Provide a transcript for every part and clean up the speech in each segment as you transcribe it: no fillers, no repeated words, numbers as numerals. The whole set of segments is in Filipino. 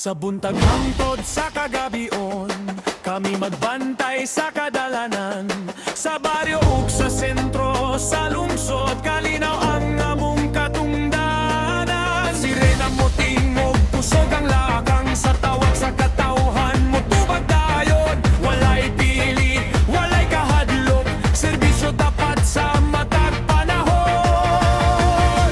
Sa buntag hangtod sa kagabion, kami magbantay sa kadalanan. Sa baryo ug sa sentro, sa lungsod, kalinaw ang among katungdanan. Sirena mo tingog, pusog ang lakang, sa tawag sa katawhan mo tubag dayon. Walay pili, walay kahadlok, serbisyo dapat sa matag panahon.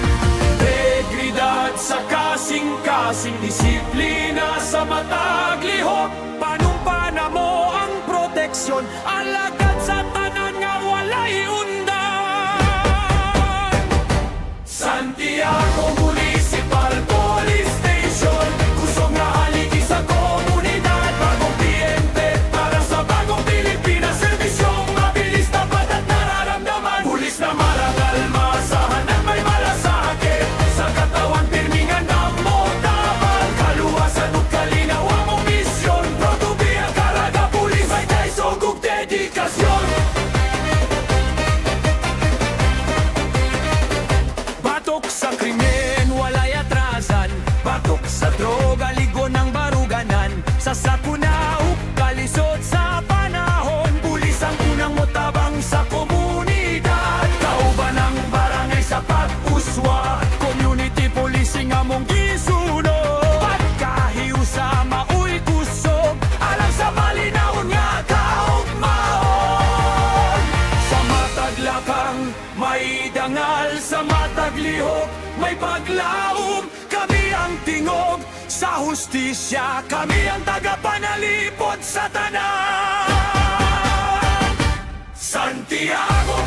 Integridad sa kasing-kasing, disiplina sa matag lihok. Panumpana mo ang proteksyon, alagad sa tanan nga walay undan. Santiago Municipal Police Station, kusog nga haligi sa komunidad. Bagong kliyente para sa bagong Pilipinas, serbisyong mabilis, tapat at nararamdaman. Pulis na marangal, maasahan at may malasakit, sa katawan pirmingan na mo tabang. Kaluwasan ug kalinaw among misyon, proud to be a Caraga Police. May taisog ug dedikasyon. Batok sa krimen, walay atrasan. Batok sa droga, ligo ng baruganan. Sa sakuna ug kalisod sa panahon, pulis ang unang motabang sa komunidad. Kauban ang barangay sa pag-uswa, community policing among gisunod. Pagkahiusa maoy kusog, alang sa malinaon nga kaugmaon. Sa matag lakang may dangal, sa matag lihok may paglaom. Kami ang tingog sa hustisya, kami ang tagapanalipod sa tanan. Santiago